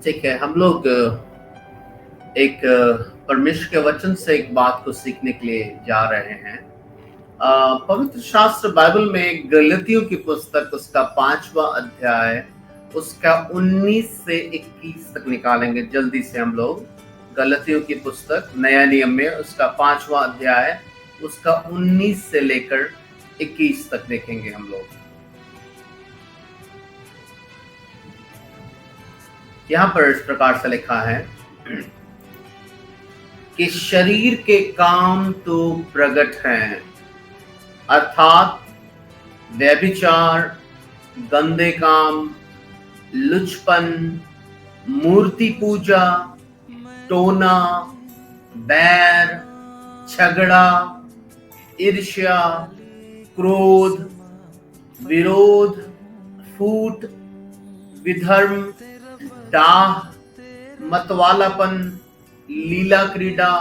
ठीक है, हम लोग एक परमेश्वर के वचन से एक बात को सीखने के लिए जा रहे हैं। पवित्र शास्त्र बाइबल में गलतियों की पुस्तक उसका 5वां अध्याय उसका 19 से 21 तक निकालेंगे जल्दी से हम लोग। गलतियों की पुस्तक नया नियम में उसका 5वां अध्याय उसका 19 से लेकर 21 तक देखेंगे हम लोग। यहाँ पर इस प्रकार से लिखा है कि शरीर के काम तो प्रकट हैं, अर्थात व्यभिचार, गंदे काम, लुचपन, मूर्ति पूजा, टोना, बैर, झगड़ा, ईर्ष्या, क्रोध, विरोध, फूट, विधर्म, डाह, मतवालापन, लीला क्रीड़ा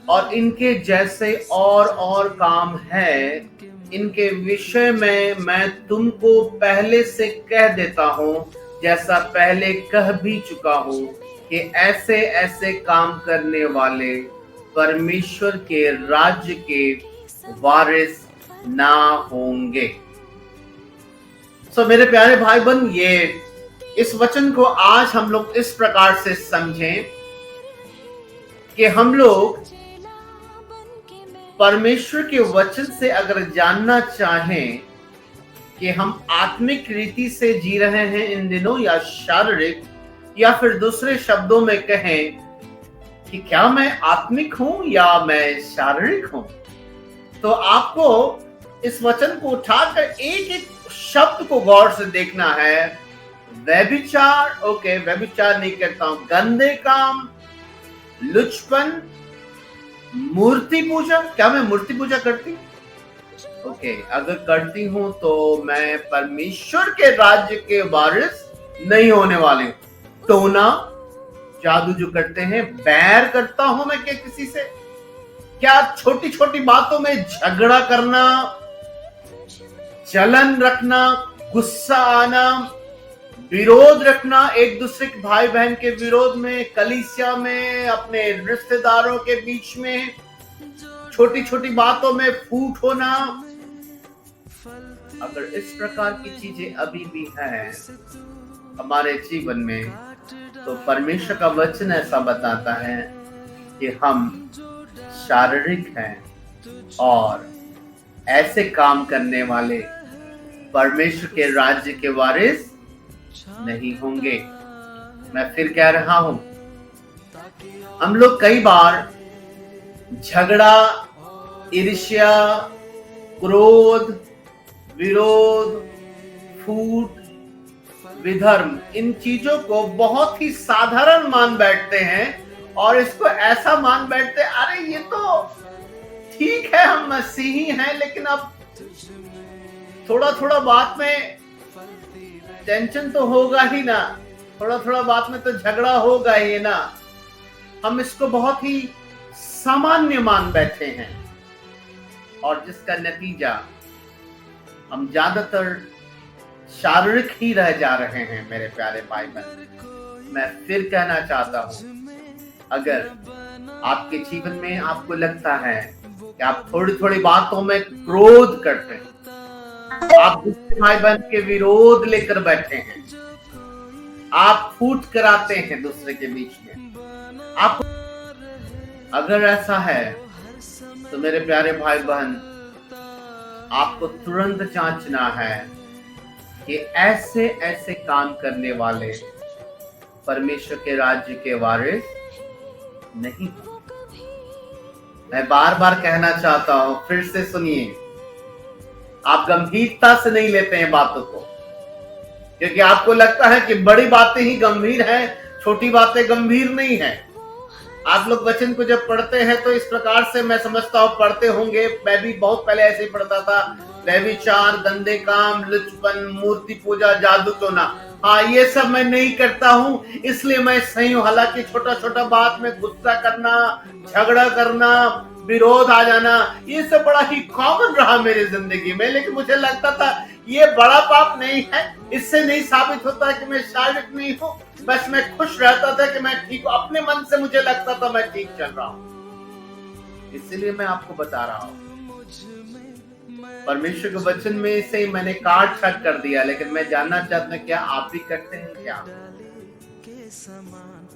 और इनके जैसे और काम है। इनके विषय में मैं तुमको पहले से कह देता हूं, जैसा पहले कह भी चुका हूं, कि ऐसे ऐसे काम करने वाले परमेश्वर के राज्य के वारिस ना होंगे। मेरे प्यारे भाई बहन, ये इस वचन को आज हम लोग इस प्रकार से समझें कि हम लोग परमेश्वर के वचन से अगर जानना चाहें कि हम आत्मिक रीति से जी रहे हैं इन दिनों या शारीरिक, या फिर दूसरे शब्दों में कहें कि क्या मैं आत्मिक हूं या मैं शारीरिक हूं, तो आपको इस वचन को उठाकर एक एक शब्द को गौर से देखना है। व्यभिचार, ओके, व्यभिचार नहीं करता हूं। गंदे काम, लुचपन, मूर्ति पूजा, क्या मैं मूर्ति पूजा करती? ओके, अगर करती हूं तो मैं परमेश्वर के राज्य के वारिस नहीं होने वाले हूं। टोना, जादू जो करते हैं, बैर करता हूं मैं क्या किसी से? क्या छोटी छोटी बातों में झगड़ा करना, जलन रखना, गुस्सा आना, विरोध रखना, एक दूसरे के भाई बहन के विरोध में, कलीसिया में, अपने रिश्तेदारों के बीच में, छोटी छोटी बातों में फूट होना। अगर इस प्रकार की चीजें अभी भी हैं हमारे जीवन में, तो परमेश्वर का वचन ऐसा बताता है कि हम शारीरिक हैं और ऐसे काम करने वाले परमेश्वर के राज्य के वारिस नहीं होंगे। मैं फिर कह रहा हूं, हम लोग कई बार झगड़ा, ईर्ष्या, क्रोध, विरोध, फूट, विधर्म, इन चीजों को बहुत ही साधारण मान बैठते हैं और इसको ऐसा मान बैठते, अरे ये तो ठीक है, हम मसीही हैं, लेकिन अब थोड़ा थोड़ा बात में टेंशन तो होगा ही ना, थोड़ा थोड़ा बात में तो झगड़ा होगा ही ना। हम इसको बहुत ही सामान्य मान बैठे हैं और जिसका नतीजा हम ज्यादातर शारीरिक ही रह जा रहे हैं। मेरे प्यारे भाई बहन, मैं फिर कहना चाहता हूं, अगर आपके जीवन में आपको लगता है कि आप थोड़ी थोड़ी बातों में क्रोध करते हैं, आप दूसरे भाई बहन के विरोध लेकर बैठे हैं, आप फूट कराते हैं दूसरे के बीच में, आप अगर ऐसा है तो मेरे प्यारे भाई बहन, आपको तुरंत जांचना है कि ऐसे ऐसे काम करने वाले परमेश्वर के राज्य के वारिस नहीं। मैं बार बार कहना चाहता हूं, फिर से सुनिए, आप गंभीरता से नहीं लेते हैं बातों को, क्योंकि आपको लगता है कि बड़ी बातें ही गंभीर हैं, छोटी बातें गंभीर नहीं हैं। आप लोग वचन को जब पढ़ते हैं तो इस प्रकार से मैं समझता हूं पढ़ते होंगे, मैं भी बहुत पहले ऐसे ही पढ़ता था, व्यभिचार, गंदे काम, लुचपन, मूर्ति पूजा, जादू टोना, हाँ ये सब मैं नहीं करता हूं, इसलिए मैं सही हूं। हालांकि छोटा छोटा बात में गुस्सा करना, झगड़ा करना, विरोध आ जाना, ये सब बड़ा ही कॉमन रहा मेरी जिंदगी में, लेकिन मुझे लगता था ये बड़ा पाप नहीं है, इससे नहीं साबित होता है कि मैं शारीरिक नहीं हूँ, बस मैं खुश रहता था कि मैं ठीक हूँ, अपने मन से मुझे लगता था मैं ठीक चल रहा हूँ। इसलिए मैं आपको बता रहा हूँ, परमेश्वर के वचन में से मैंने काट छाट कर दिया, लेकिन मैं जानना चाहता हूँ क्या आप भी करते हैं क्या?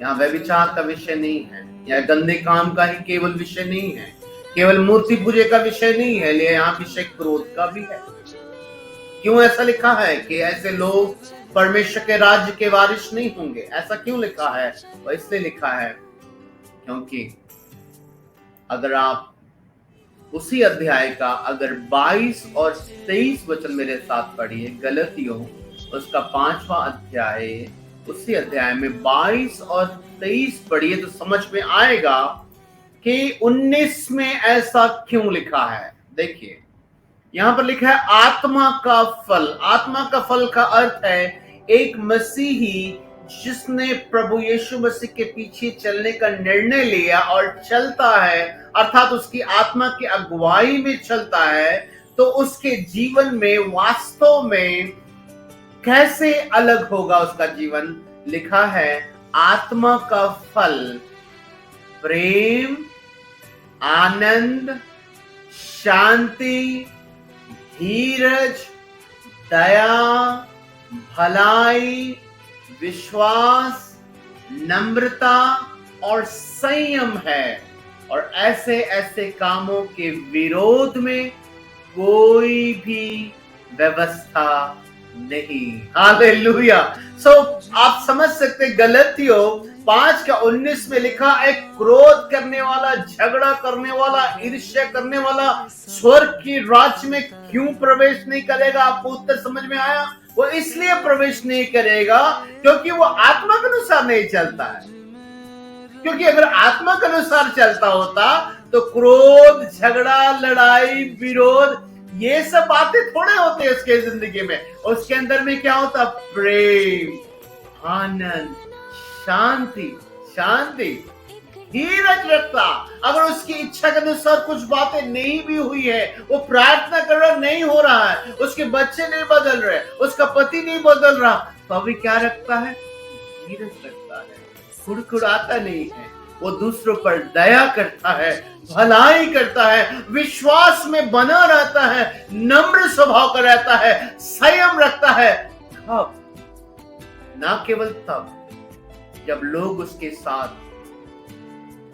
यहाँ व्यभिचार का विषय नहीं है, या गंदे काम का ही केवल विषय नहीं है, केवल मूर्ति पूजे का विषय नहीं है, ले यहाँ विषय क्रोध का भी है। क्यों ऐसा लिखा है कि ऐसे लोग परमेश्वर के राज्य के वारिस नहीं होंगे? ऐसा क्यों लिखा है? वो इसलिए लिखा है क्योंकि अगर आप उसी अध्याय का अगर 22 और 23 वचन मेरे साथ पढ़िए, गलतियों उसका 5वां अध्याय, उसी अध्याय में 22 और 23 पढ़िए तो समझ में आएगा कि 19 में ऐसा क्यों लिखा है। देखिए यहां पर लिखा है आत्मा का फल। आत्मा का फल का अर्थ है एक मसीही जिसने प्रभु यीशु मसीह के पीछे चलने का निर्णय लिया और चलता है, अर्थात उसकी आत्मा की अगुवाई में चलता है, तो उसके जीवन में वास्तव में कैसे अलग होगा उसका जीवन। लिखा है आत्मा का फल प्रेम, आनंद, शांति, धीरज, दया, भलाई, विश्वास, नम्रता और संयम है, और ऐसे ऐसे कामों के विरोध में कोई भी व्यवस्था नहीं। हालेलुया। आप समझ सकते गलतियों 5:19 में लिखा एक क्रोध करने वाला, झगड़ा करने वाला, ईर्ष्या करने वाला स्वर्ग की राज्य में क्यों प्रवेश नहीं करेगा? आपको उत्तर समझ में आया? वो इसलिए प्रवेश नहीं करेगा क्योंकि वो आत्मा के अनुसार नहीं चलता है। क्योंकि अगर आत्मा के अनुसार चलता होता तो क्रोध, झगड़ा, लड़ाई, विरोध, ये सब बातें थोड़े होते उसके जिंदगी में। उसके अंदर में क्या होता? प्रेम, आनंद, शांति, धीरज रखता। अगर उसकी इच्छा के अनुसार कुछ बातें नहीं भी हुई है, वो प्रार्थना कर रहा नहीं हो रहा है, उसके बच्चे नहीं बदल रहे, उसका पति नहीं बदल रहा, तो अभी क्या रखता है? धीरज रखता है, कुड़कुड़ाता नहीं है, वो दूसरों पर दया करता है, भलाई करता है, विश्वास में बना रहता है, नम्र स्वभाव का रहता है, संयम रखता है। तब, ना केवल तब जब लोग उसके साथ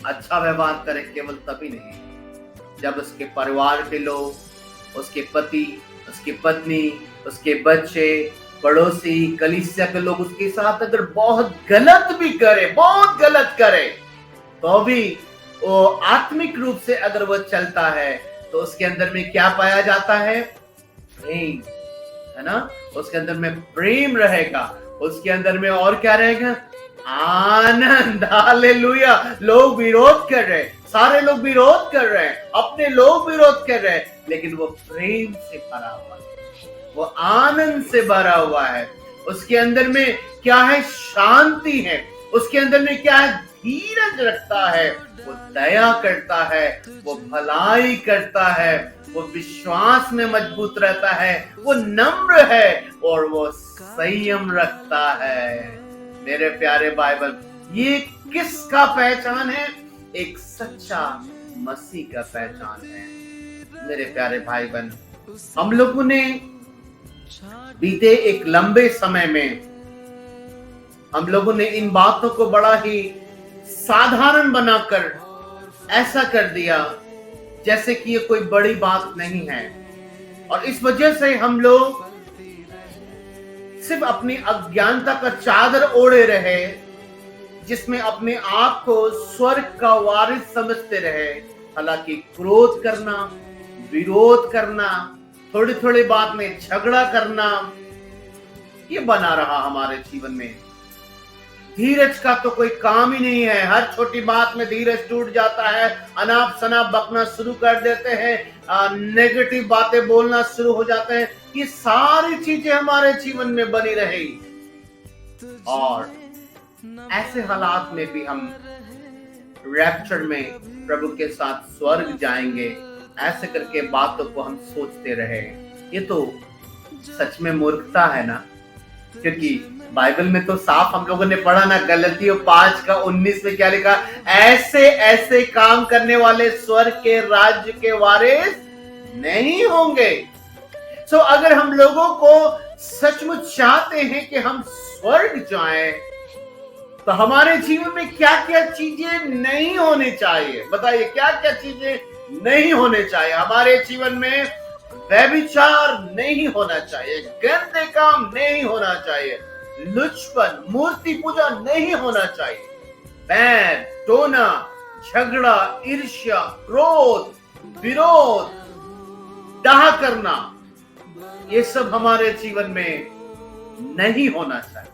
अच्छा व्यवहार करें, केवल तभी नहीं, जब उसके परिवार के लोग, उसके पति, उसकी पत्नी, उसके बच्चे, पड़ोसी, कलीसिया के लोग उसके साथ अगर बहुत गलत भी करे, बहुत गलत करे, तो भी वो आत्मिक रूप से अगर वो चलता है तो उसके अंदर में क्या पाया जाता है? प्रेम, है ना? उसके अंदर में प्रेम रहेगा, उसके अंदर में और क्या रहेगा? आनंद। हालेलुया। लोग विरोध कर रहे हैं, सारे लोग विरोध कर रहे हैं, अपने लोग विरोध कर रहे हैं, लेकिन वो प्रेम से भरा हुआ है, वो आनंद से भरा हुआ है। उसके अंदर में क्या है? शांति है। उसके अंदर में क्या है? धीरज रखता है, वो दया करता है, वो भलाई करता है, वो विश्वास में मजबूत रहता है, वो नम्र है और वो संयम रखता है। मेरे प्यारे बाइबल, ये किसका पहचान है? एक सच्चा मसीह का पहचान है। मेरे प्यारे भाई बहन, हम लोगों ने बीते एक लंबे समय में हम लोगों ने इन बातों को बड़ा ही साधारण बनाकर ऐसा कर दिया जैसे कि ये कोई बड़ी बात नहीं है, और इस वजह से हम लोग सिर्फ अपनी अज्ञानता का चादर ओढ़े रहे, जिसमें अपने आप को स्वर्ग का वारिस समझते रहे। हालांकि क्रोध करना, विरोध करना, थोड़ी थोड़ी बात में झगड़ा करना, ये बना रहा हमारे जीवन में। धीरज का तो कोई काम ही नहीं है। हर छोटी बात में धीरज टूट जाता है, अनाप शनाप बकना शुरू कर देते हैं, नेगेटिव बातें बोलना शुरू हो जाते हैं। ये सारी चीजें हमारे जीवन में बनी रही, और ऐसे हालात में भी हम रैप्चर में प्रभु के साथ स्वर्ग जाएंगे, ऐसे करके बातों को हम सोचते रहे। ये तो सच में मूर्खता है ना, क्योंकि बाइबल में तो साफ हम लोगों ने पढ़ा ना, गलतियों 5:19 में क्या लिखा, ऐसे ऐसे काम करने वाले स्वर्ग के राज्य के वारिस नहीं होंगे। सो अगर हम लोगों को सचमुच चाहते हैं कि हम स्वर्ग जाएं, तो हमारे जीवन में क्या क्या चीजें नहीं होनी चाहिए? बताइए, क्या क्या चीजें नहीं होने चाहिए? हमारे जीवन में व्यभिचार नहीं होना चाहिए, गंदे काम नहीं होना चाहिए, लुचपन, मूर्ति पूजा नहीं होना चाहिए, बैर, टोना, झगड़ा, ईर्ष्या, क्रोध, विरोध, डाह करना, ये सब हमारे जीवन में नहीं होना चाहिए।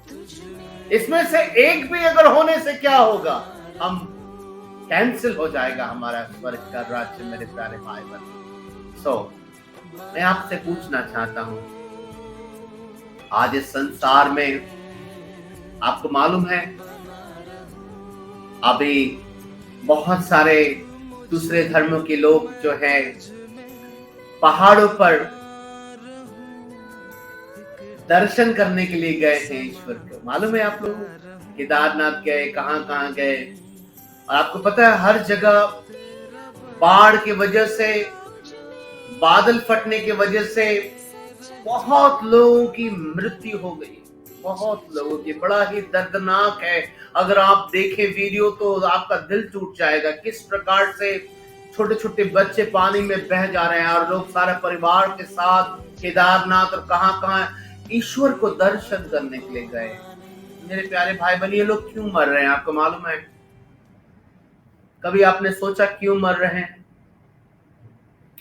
इसमें से एक भी अगर होने से क्या होगा, हम कैंसिल हो जाएगा हमारा स्वर्ग का राज्य, मेरे प्यारे भाई बहन। मैं आपसे पूछना चाहता हूं, आज इस संसार में आपको मालूम है अभी बहुत सारे दूसरे धर्मों के लोग जो हैं पहाड़ों पर दर्शन करने के लिए गए हैं ईश्वर को। मालूम है आप लोग, केदारनाथ गए, कहां गए। और आपको पता है हर जगह बाढ़ की वजह से, बादल फटने की वजह से बहुत लोगों की मृत्यु हो गई, बहुत लोगों की। बड़ा ही दर्दनाक है, अगर आप देखें वीडियो तो आपका दिल टूट जाएगा, किस प्रकार से छोटे छोटे बच्चे पानी में बह जा रहे हैं और लोग सारे परिवार के साथ केदारनाथ और कहां ईश्वर को दर्शन करने के लिए गए। मेरे प्यारे भाई बहन, ये लोग क्यों मर रहे हैं आपको मालूम है? कभी आपने सोचा क्यों मर रहे हैं?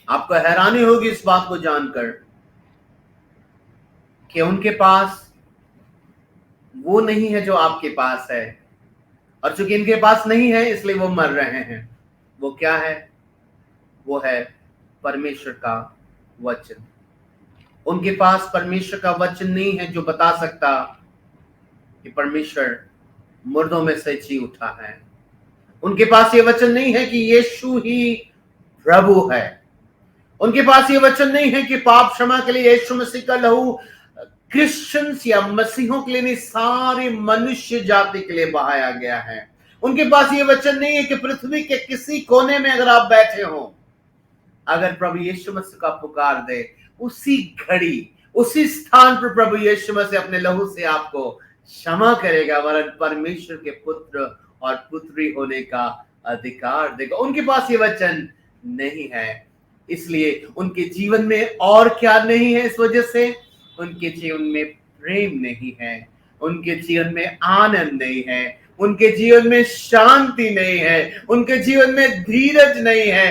आपको हैरानी होगी इस बात को जानकर कि उनके पास वो नहीं है जो आपके पास है, और चूंकि इनके पास नहीं है इसलिए वो मर रहे हैं। वो क्या है? वो है परमेश्वर का वचन। उनके पास परमेश्वर का वचन नहीं है जो बता सकता कि परमेश्वर मुर्दों में से जी उठा है। उनके पास ये वचन नहीं है कि यीशु ही प्रभु है। उनके पास ये वचन नहीं है कि पाप क्षमा के लिए यीशु मसीह का लहू क्रिश्चियंस या मसीहों के लिए नहीं, सारी मनुष्य जाति के लिए बहाया गया है। उनके पास ये वचन नहीं है कि पृथ्वी के किसी कोने में अगर आप बैठे हो, अगर प्रभु यीशु मसीह का पुकार दे, उसी घड़ी उसी स्थान पर प्रभु यीशु मसीह अपने लहू से आपको क्षमा करेगा, वरन परमेश्वर के पुत्र और पुत्री होने का अधिकार देगा। उनके पास ये वचन नहीं है, इसलिए उनके जीवन में और क्या नहीं है? इस वजह से उनके जीवन में प्रेम नहीं है, उनके जीवन में आनंद नहीं है, उनके जीवन में शांति नहीं है, उनके जीवन में धीरज नहीं है,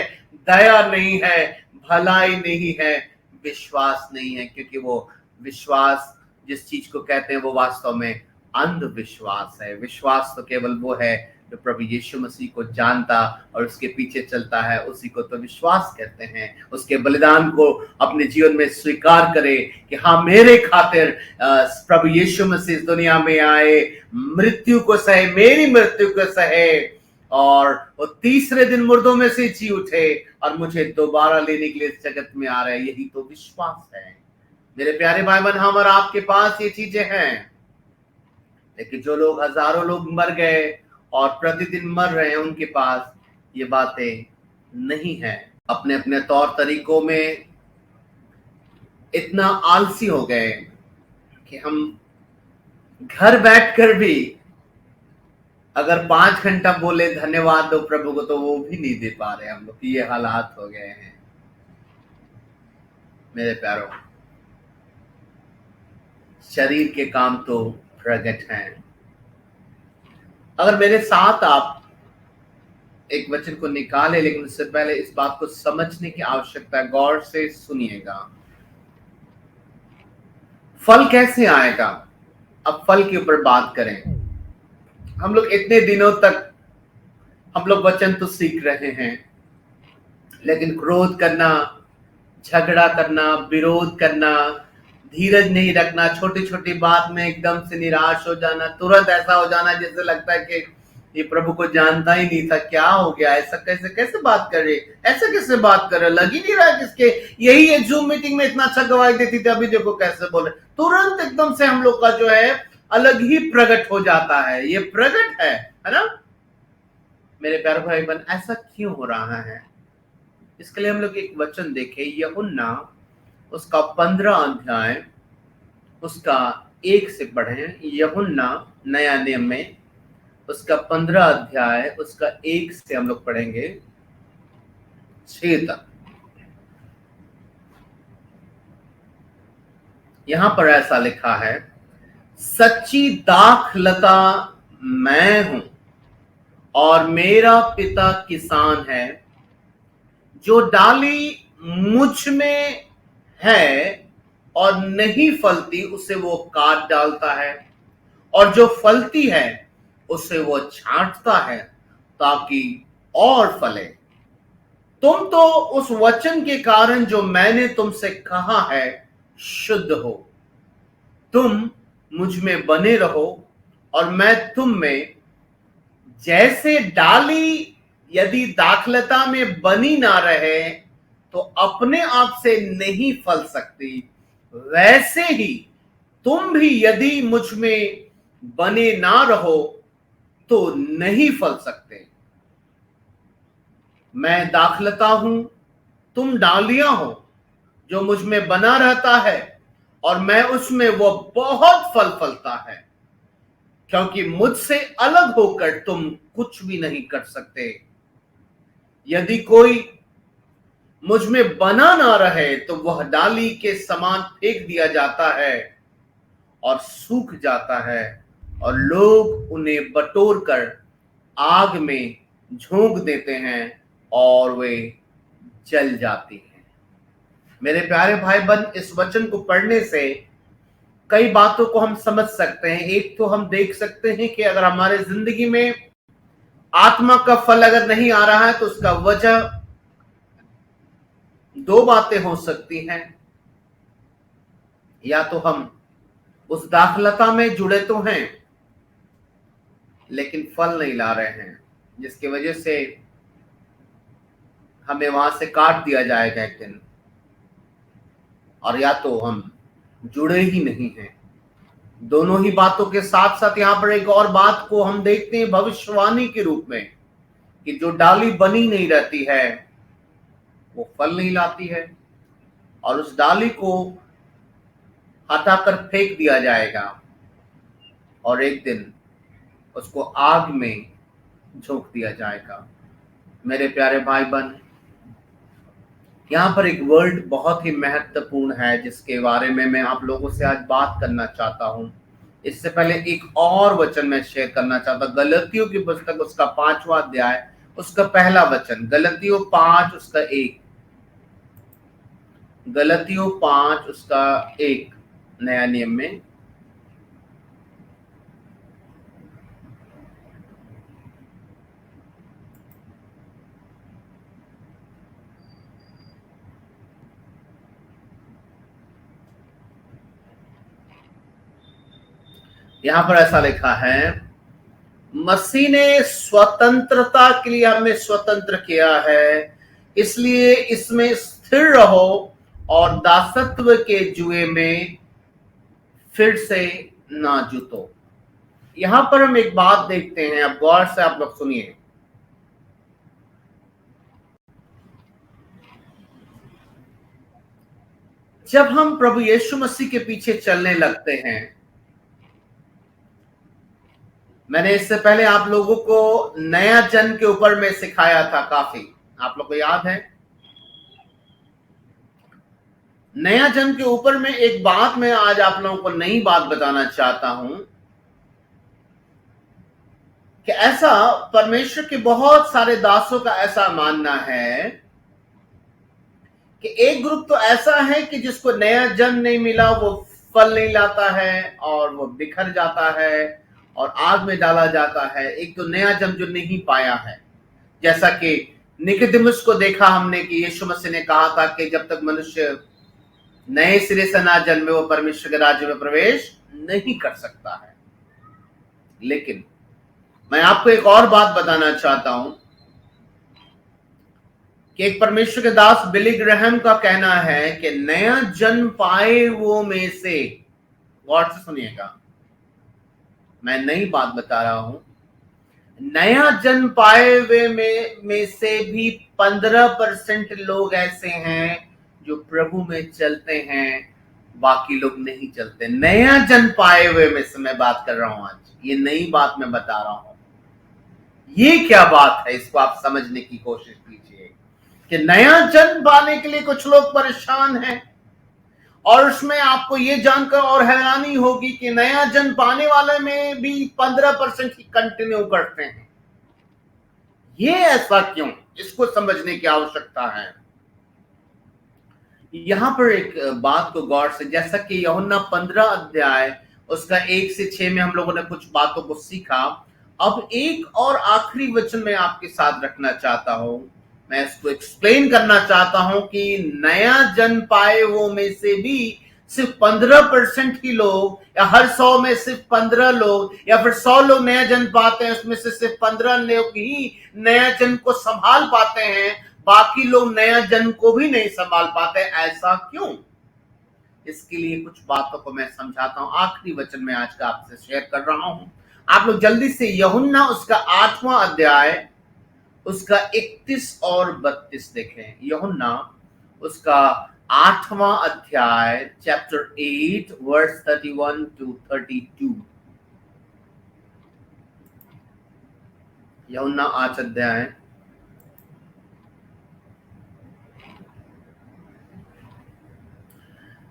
दया नहीं है, भलाई नहीं है, विश्वास नहीं है। क्योंकि वो विश्वास जिस चीज को कहते हैं वो वास्तव में अंधविश्वास है। विश्वास तो केवल वो है जो प्रभु यीशु मसीह को जानता और उसके पीछे चलता है, उसी को तो विश्वास कहते हैं। उसके बलिदान को अपने जीवन में स्वीकार करे कि हाँ, मेरे खातिर प्रभु यीशु मसीह इस दुनिया में आए, मृत्यु को सहे, मेरी मृत्यु को सहे, और वो तीसरे दिन मुर्दों में से जी उठे और मुझे दोबारा लेने के लिए इस जगत में आ रहे हैं। यही तो विश्वास है मेरे प्यारे भाई बहन। हम और आपके पास ये चीजें हैं, लेकिन जो लोग, हजारों लोग मर गए और प्रतिदिन मर रहे हैं, उनके पास ये बातें नहीं है। अपने अपने तौर तरीकों में इतना आलसी हो गए कि हम घर बैठकर भी अगर 5 घंटा बोले धन्यवाद दो प्रभु को, तो वो भी नहीं दे पा रहे हम लोग। ये हालात हो गए हैं मेरे प्यारों। शरीर के काम तो प्रगट हैं। अगर मेरे साथ आप एक वचन को निकाले, लेकिन उससे पहले इस बात को समझने की आवश्यकता है, गौर से सुनिएगा। फल कैसे आएगा? अब फल के ऊपर बात करें। हम लोग इतने दिनों तक हम लोग वचन तो सीख रहे हैं, लेकिन क्रोध करना, झगड़ा करना, विरोध करना, धीरज नहीं रखना, छोटी छोटी बात में एकदम से निराश हो जाना, तुरंत ऐसा हो जाना जैसे लगता है कि ये प्रभु को जानता ही नहीं था, क्या हो गया, ऐसा कैसे कैसे बात कर रहे, ऐसे कैसे बात कर रहे, लग ही नहीं रहा है किसके, यही ये जूम मीटिंग में इतना अच्छा गवाही देती थी, अभी देखो कैसे बोले। तुरंत एकदम से हम लोग का जो है अलग ही प्रकट हो जाता है, ये प्रकट है ना मेरे प्यारे भाई बहन। ऐसा क्यों हो रहा है? इसके लिए हम लोग एक वचन देखें, यूहन्ना उसका 15 अध्याय उसका 1 से पढ़ें। यूहन्ना नया नियम में उसका 15 अध्याय उसका 1 से हम लोग पढ़ेंगे 6 तक। यहां पर ऐसा लिखा है, सच्ची दाखलता मैं हूं और मेरा पिता किसान है। जो डाली मुझ में है और नहीं फलती उसे वो काट डालता है, और जो फलती है उसे वो छांटता है ताकि और फले। तुम तो उस वचन के कारण जो मैंने तुमसे कहा है शुद्ध हो। तुम मुझ में बने रहो और मैं तुम में। जैसे डाली यदि दाखलता में बनी ना रहे तो अपने आप से नहीं फल सकती, वैसे ही तुम भी यदि मुझ में बने ना रहो तो नहीं फल सकते। मैं दाखलता हूं, तुम डालियां हो। जो मुझ में बना रहता है और मैं उसमें, वो बहुत फल फलता है, क्योंकि मुझसे अलग होकर तुम कुछ भी नहीं कर सकते। यदि कोई मुझ में बना ना रहे तो वह डाली के समान फेंक दिया जाता है और सूख जाता है, और लोग उन्हें बटोर कर आग में झोंक देते हैं और वे जल जाती हैं। मेरे प्यारे भाई बहन, इस वचन को पढ़ने से कई बातों को हम समझ सकते हैं। एक तो हम देख सकते हैं कि अगर हमारे जिंदगी में आत्मा का फल अगर नहीं आ रहा है तो उसका वजह दो बातें हो सकती हैं। या तो हम उस दाखलता में जुड़े तो हैं लेकिन फल नहीं ला रहे हैं, जिसकी वजह से हमें वहां से काट दिया जाएगा एक दिन। और या तो हम जुड़े ही नहीं हैं। दोनों ही बातों के साथ साथ यहां पर एक और बात को हम देखते हैं भविष्यवाणी के रूप में, कि जो डाली बनी नहीं रहती है वो फल नहीं लाती है, और उस डाली को हटाकर फेंक दिया जाएगा और एक दिन उसको आग में झोंक दिया जाएगा। मेरे प्यारे भाई बहन, यहाँ पर एक वर्ड बहुत ही महत्वपूर्ण है जिसके बारे में मैं आप लोगों से आज बात करना चाहता हूँ। इससे पहले एक और वचन मैं शेयर करना चाहता हूँ। गलतियों की पुस्तक उसका 5वां अध्याय उसका पहला वचन, गलतियों 5 उसका 1, गलतियों 5 उसका 1 नया नियम में। यहां पर ऐसा लिखा है, मसीह ने स्वतंत्रता के लिए हमें स्वतंत्र किया है, इसलिए इसमें स्थिर रहो और दासत्व के जुए में फिर से ना जुटो। यहां पर हम एक बात देखते हैं, अब गौर से आप लोग सुनिए। जब हम प्रभु यीशु मसीह के पीछे चलने लगते हैं, मैंने इससे पहले आप लोगों को नया जन्म के ऊपर में सिखाया था काफी, आप लोग को याद है? नया जन्म के ऊपर में एक बात मैं आज आप लोगों को नई बात बताना चाहता हूं कि ऐसा परमेश्वर के बहुत सारे दासों का ऐसा मानना है कि एक ग्रुप तो ऐसा है कि जिसको नया जन्म नहीं मिला, वो फल नहीं लाता है और वो बिखर जाता है और आग में डाला जाता है। एक तो नया जन्म जो नहीं पाया है, जैसा कि निकोदेमुस को देखा हमने कि यीशु मसीह ने कहा था कि जब तक मनुष्य नए सिरे से ना जन्मे वो परमेश्वर के राज्य में प्रवेश नहीं कर सकता है। लेकिन मैं आपको एक और बात बताना चाहता हूं कि एक परमेश्वर के दास बिली ग्रैहम का कहना है कि नया जन्म पाए वो में से, गौर से सुनिएगा, मैं नई बात बता रहा हूं, नया जन्म पाए हुए में से भी 15% लोग ऐसे हैं जो प्रभु में चलते हैं, बाकी लोग नहीं चलते। नया जन्म पाए हुए में से मैं बात कर रहा हूं, आज ये नई बात मैं बता रहा हूं। ये क्या बात है, इसको आप समझने की कोशिश कीजिए कि नया जन्म पाने के लिए कुछ लोग परेशान हैं, और उसमें आपको ये जानकर और हैरानी होगी कि नया जन्म पाने वाले में भी 15% ही कंटिन्यू करते हैं। ये ऐसा क्यों, इसको समझने की आवश्यकता है। यहां पर एक बात को गौर से, जैसा कि यूहन्ना 15 अध्याय उसका 1 से 6 में हम लोगों ने कुछ बातों को सीखा, अब एक और आखिरी वचन में आपके साथ रखना चाहता हूं, मैं इसको एक्सप्लेन करना चाहता हूं कि नया जन्म पाए वो में से भी सिर्फ 15% ही लोग, या हर 100 में सिर्फ 15 लोग, या फिर 100 लोग नया जन्म पाते हैं, उसमें से सिर्फ 15 लोग ही नया जन्म को संभाल पाते हैं, बाकी लोग नया जन्म को भी नहीं संभाल पाते। ऐसा क्यों? इसके लिए कुछ बातों को मैं समझाता हूं। आखिरी वचन में आज का आपसे शेयर कर रहा हूं। आप लोग जल्दी से यूहन्ना उसका 8वां अध्याय उसका 31 और 32 देखें। यूहन्ना उसका 8वां अध्याय चैप्टर 8 वर्स 31 to 32। यूहन्ना 8 अध्याय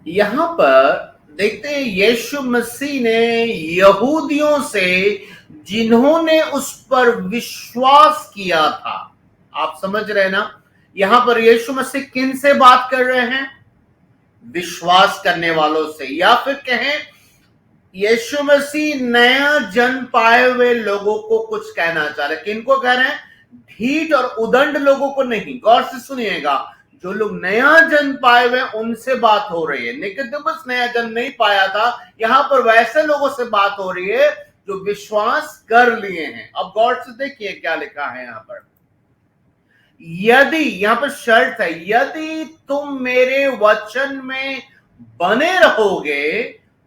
यहां पर देखते हैं, यीशु मसीह ने यहूदियों से जिन्होंने उस पर विश्वास किया था, आप समझ रहे ना, यहां पर यीशु मसीह किन से बात कर रहे हैं? विश्वास करने वालों से, या फिर कहें यीशु मसीह नया जन्म पाए हुए लोगों को कुछ कहना चाह रहे। किनको कह रहे हैं? ढीठ और उदंड लोगों को नहीं। गौर से सुनिएगा, जो लोग नया जन्म पाए हुए उनसे बात हो रही है। निकोदेमुस नया जन्म नहीं पाया था, यहां पर वैसे लोगों से बात हो रही है जो विश्वास कर लिए हैं। अब गौर से देखिए क्या लिखा है यहां पर, यदि, यहां पर शर्त है, यदि तुम मेरे वचन में बने रहोगे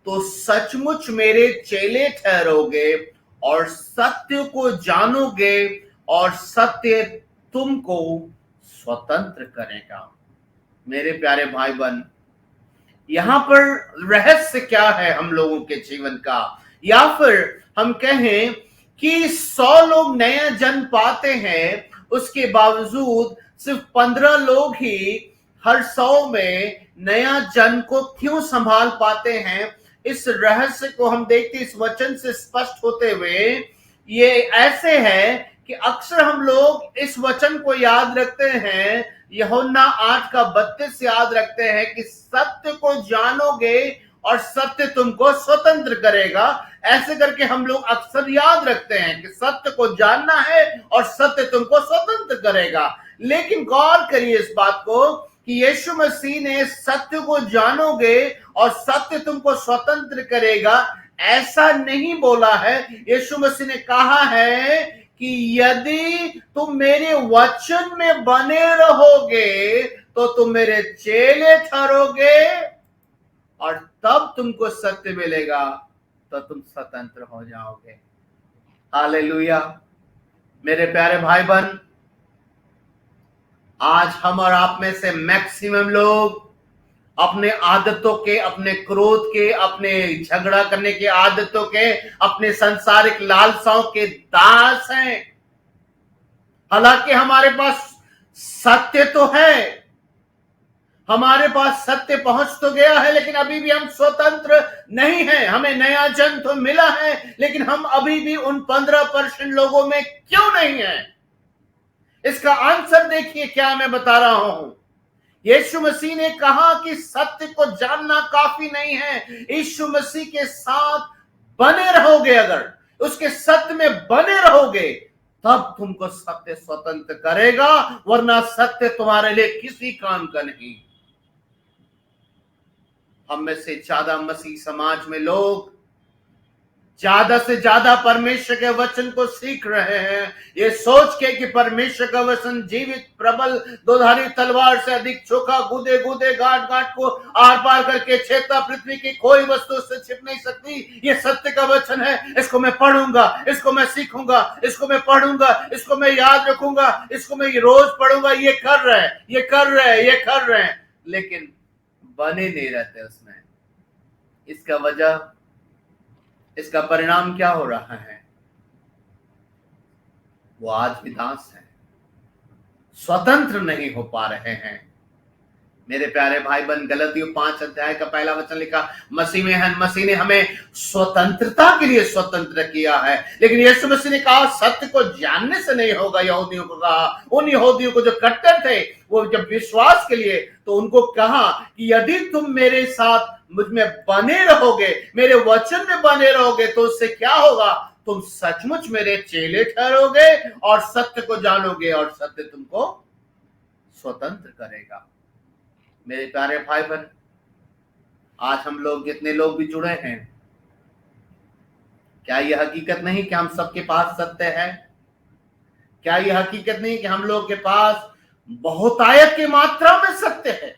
तो सचमुच मेरे चेले ठहरोगे और सत्य को जानोगे और सत्य तुमको स्वतंत्र करेगा। मेरे प्यारे भाई बहन, यहां पर रहस्य क्या है हम लोगों के जीवन का? या फिर हम कहें कि 100 लोग नया जन्म पाते हैं, उसके बावजूद सिर्फ 15 लोग ही हर 100 में नया जन्म को क्यों संभाल पाते हैं? इस रहस्य को हम देखते इस वचन से स्पष्ट होते हुए, ये ऐसे है कि अक्सर हम लोग इस वचन को याद रखते हैं, यूहन्ना 8 का 32 याद रखते हैं कि सत्य को जानोगे और सत्य तुमको स्वतंत्र करेगा। ऐसे करके हम लोग अक्सर याद रखते हैं कि सत्य को जानना है और सत्य तुमको स्वतंत्र करेगा। लेकिन गौर करिए इस बात को कि यीशु मसीह ने सत्य को जानोगे और सत्य तुमको स्वतंत्र करेगा ऐसा नहीं बोला है। यीशु मसीह ने कहा है कि यदि तुम मेरे वचन में बने रहोगे तो तुम मेरे चेले ठहरोगे और तब तुमको सत्य मिलेगा, तो तुम स्वतंत्र हो जाओगे। हालेलुया। मेरे प्यारे भाई बहन, आज हम और आप में से मैक्सिमम लोग अपने आदतों के, अपने क्रोध के, अपने झगड़ा करने की आदतों के, अपने सांसारिक लालसाओं के दास हैं। हालांकि हमारे पास सत्य तो है, हमारे पास सत्य पहुंच तो गया है, लेकिन अभी भी हम स्वतंत्र नहीं हैं। हमें नया जन्म तो मिला है, लेकिन हम अभी भी उन 15% लोगों में क्यों नहीं हैं? इसका आंसर देखिए क्या मैं बता रहा हूं। यीशु मसीह ने कहा कि सत्य को जानना काफी नहीं है, यीशु मसीह के साथ बने रहोगे, अगर उसके सत्य में बने रहोगे तब तुमको सत्य स्वतंत्र करेगा, वरना सत्य तुम्हारे लिए किसी काम का नहीं। हम में से ज्यादा मसीह समाज में लोग ज्यादा से ज्यादा परमेश्वर के वचन को सीख रहे हैं, ये सोच के कि परमेश्वर का वचन जीवित, प्रबल, दोधारी तलवार से अधिक चोखा, गूदे गूदे गांठ गांठ को आर पार करके छेदता, पृथ्वी की कोई वस्तु उससे छिप नहीं सकती। ये सत्य का वचन है, इसको मैं पढ़ूंगा, इसको मैं सीखूंगा, इसको मैं पढ़ूंगा, इसको मैं याद रखूंगा, इसको मैं रोज पढ़ूंगा। ये कर रहे हैं, ये कर रहे हैं, ये कर रहे हैं, लेकिन बने नहीं रहते उसमें। इसका वजह, इसका परिणाम क्या हो रहा है? वो आज भी दास है, स्वतंत्र नहीं हो पा रहे हैं। मेरे प्यारे भाई बहन, गलतियों 5 अध्याय का पहला वचन लिखा, मसीह में है, मसीह ने हमें स्वतंत्रता के लिए स्वतंत्र किया है। लेकिन यीशु मसीह ने कहा सत्य को जानने से नहीं होगा। यहूदियों को कहा, उन यहूदियों को जो कट्टर थे, वो जब विश्वास के लिए, तो उनको कहा कि यदि तुम मेरे साथ मुझ में बने रहोगे, मेरे वचन में बने रहोगे, तो उससे क्या होगा? तुम सचमुच मेरे चेले ठहरोगे और सत्य को जानोगे, और सत्य तुमको स्वतंत्र करेगा। मेरे प्यारे भाई बहन, आज हम लोग जितने लोग भी जुड़े हैं, क्या यह हकीकत नहीं कि हम सबके पास सत्य है? क्या यह हकीकत नहीं कि हम लोग के पास बहुतायत की मात्रा में सत्य है?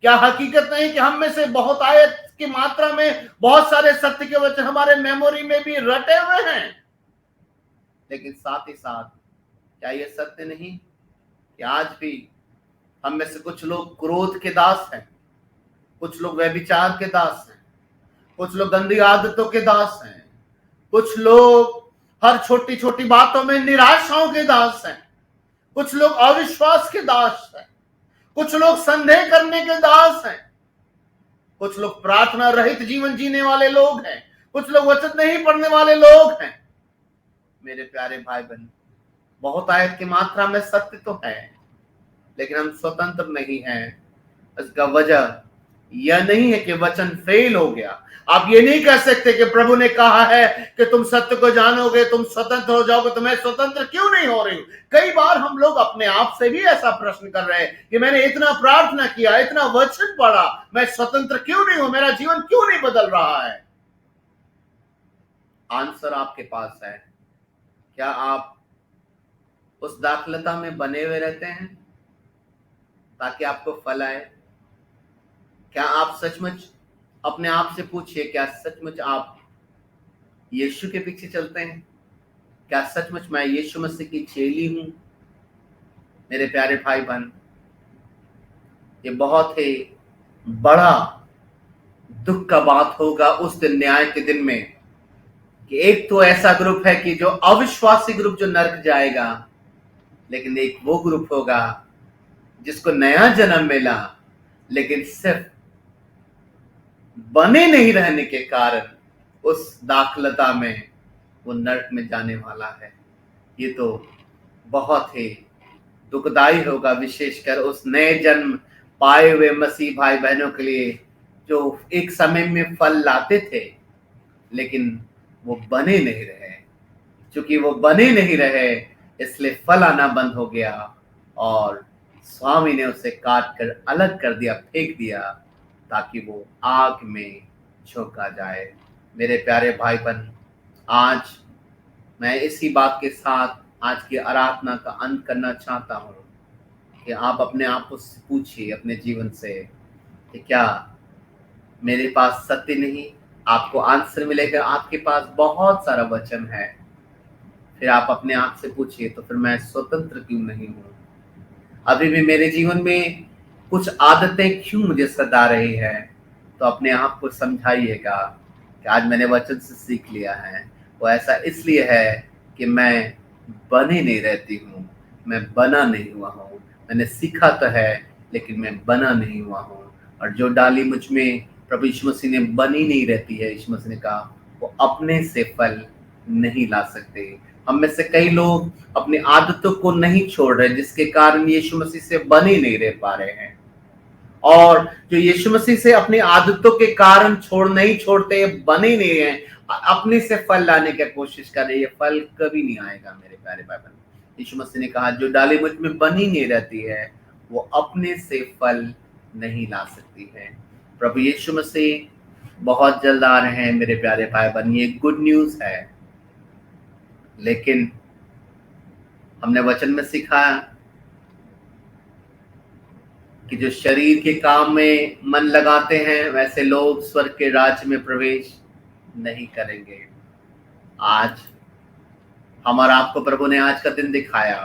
क्या हकीकत नहीं कि हम में से बहुतायत की मात्रा में बहुत सारे सत्य के वचन हमारे मेमोरी में भी रटे हुए हैं? लेकिन साथ ही साथ क्या यह सत्य नहीं कि आज भी हम में से कुछ लोग क्रोध के दास हैं, कुछ लोग व्यभिचार के दास हैं, कुछ लोग गंदी आदतों के दास हैं, कुछ लोग हर छोटी छोटी बातों में निराशाओं के दास हैं, कुछ लोग अविश्वास के दास हैं, कुछ लोग संदेह करने के दास हैं, कुछ लोग प्रार्थना रहित जीवन जीने वाले लोग हैं, कुछ लोग वचन नहीं पढ़ने वाले लोग हैं। मेरे प्यारे भाई बहन, बहुतायत की मात्रा में सत्य तो है, लेकिन हम स्वतंत्र नहीं हैं। इसका वजह यह नहीं है कि वचन फेल हो गया। आप ये नहीं कह सकते कि प्रभु ने कहा है कि तुम सत्य को जानोगे, तुम स्वतंत्र हो जाओगे, तो मैं स्वतंत्र क्यों नहीं हो रही हूं? कई बार हम लोग अपने आप से भी ऐसा प्रश्न कर रहे हैं कि मैंने इतना प्रार्थना किया, इतना वचन पढ़ा, मैं स्वतंत्र क्यों नहीं हूं? मेरा जीवन क्यों नहीं बदल रहा है? आंसर आपके पास है। क्या आप उस दाखलता में बने हुए रहते हैं ताकि आपको फल आए? क्या आप सचमुच अपने आप से पूछिए, क्या सचमुच आप यीशु के पीछे चलते हैं? क्या सचमुच मैं यीशु मसीह की चेली हूं? मेरे प्यारे भाई बहन, ये बहुत ही बड़ा दुख का बात होगा उस दिन, न्याय के दिन में, कि एक तो ऐसा ग्रुप है कि जो अविश्वासी ग्रुप जो नरक जाएगा, लेकिन एक वो ग्रुप होगा जिसको नया जन्म मिला, लेकिन सिर्फ बने नहीं रहने के कारण उस दाखलता में वो नरक में जाने वाला है। ये तो बहुत ही दुखदाई होगा, विशेषकर उस नए जन्म पाए हुए मसीह भाई बहनों के लिए, जो एक समय में फल लाते थे, लेकिन वो बने नहीं रहे। क्योंकि वो बने नहीं रहे, इसलिए फल आना बंद हो गया, और स्वामी ने उसे काट कर अलग कर दिया, फेंक दिया, ताकि वो आग में झोंका जाए। मेरे प्यारे भाई बहन, आज मैं इसी बात के साथ आज की आराधना का अंत करना चाहता हूँ कि आप अपने आप को पूछिए अपने जीवन से कि क्या मेरे पास सत्य नहीं? आपको आंसर मिलेगा, आपके पास बहुत सारा वचन है। फिर आप अपने आप से पूछिए, तो फिर मैं स्वतंत्र क्यों नहीं हूँ? अभी भी मेरे जीवन में कुछ आदतें क्यों मुझे सता रही है? तो अपने आप को समझाइएगा कि आज मैंने वचन से सीख लिया है, वो ऐसा इसलिए है कि मैं बने नहीं रहती हूँ, मैं बना नहीं हुआ हूँ। मैंने सीखा तो है, लेकिन मैं बना नहीं हुआ हूँ। और जो डाली मुझ में प्रभु यीशु मसीह ने बनी नहीं रहती है, यीशु मसीह ने कहा, वो अपने से फल नहीं ला सकते। हम में से कई लोग अपनी आदतों को नहीं छोड़ रहे, जिसके कारण यीशु मसीह से बने नहीं रह पा रहे हैं। और जो यीशु मसीह से अपनी आदतों के कारण नहीं छोड़ते, बने नहीं हैं, अपने से फल लाने की कोशिश कर रहे, ये फल कभी नहीं आएगा। मेरे प्यारे भाई बहन, यीशु मसीह ने कहा, जो डाली मुझ में बनी नहीं रहती है, वो अपने से फल नहीं ला सकती है। प्रभु यीशु मसीह बहुत जल्द आ रहे हैं मेरे प्यारे भाई बहन, ये गुड न्यूज़ है। लेकिन हमने वचन में सीखा कि जो शरीर के काम में मन लगाते हैं वैसे लोग स्वर्ग के राज्य में प्रवेश नहीं करेंगे। आज हमारा आपको प्रभु ने आज का दिन दिखाया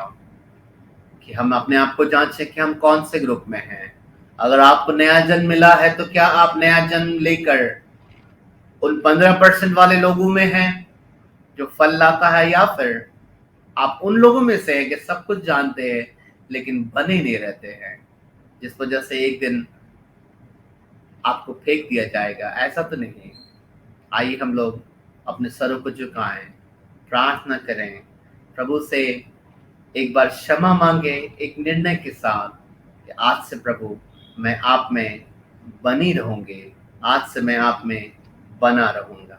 कि हम अपने आप को जांचें कि हम कौन से ग्रुप में हैं। अगर आपको नया जन्म मिला है तो क्या आप नया जन्म लेकर उन 15% वाले लोगों में हैं जो फल लाता है, या फिर आप उन लोगों में से हैं कि सब कुछ जानते हैं लेकिन बने नहीं रहते हैं, जिस वजह से एक दिन आपको फेंक दिया जाएगा? ऐसा तो नहीं। आइए हम लोग अपने सरों को झुकाएं, प्रार्थना करें, प्रभु से एक बार क्षमा मांगे, एक निर्णय के साथ कि आज से प्रभु मैं आप में बनी रहूंगी, आज से मैं आप में बना रहूंगा।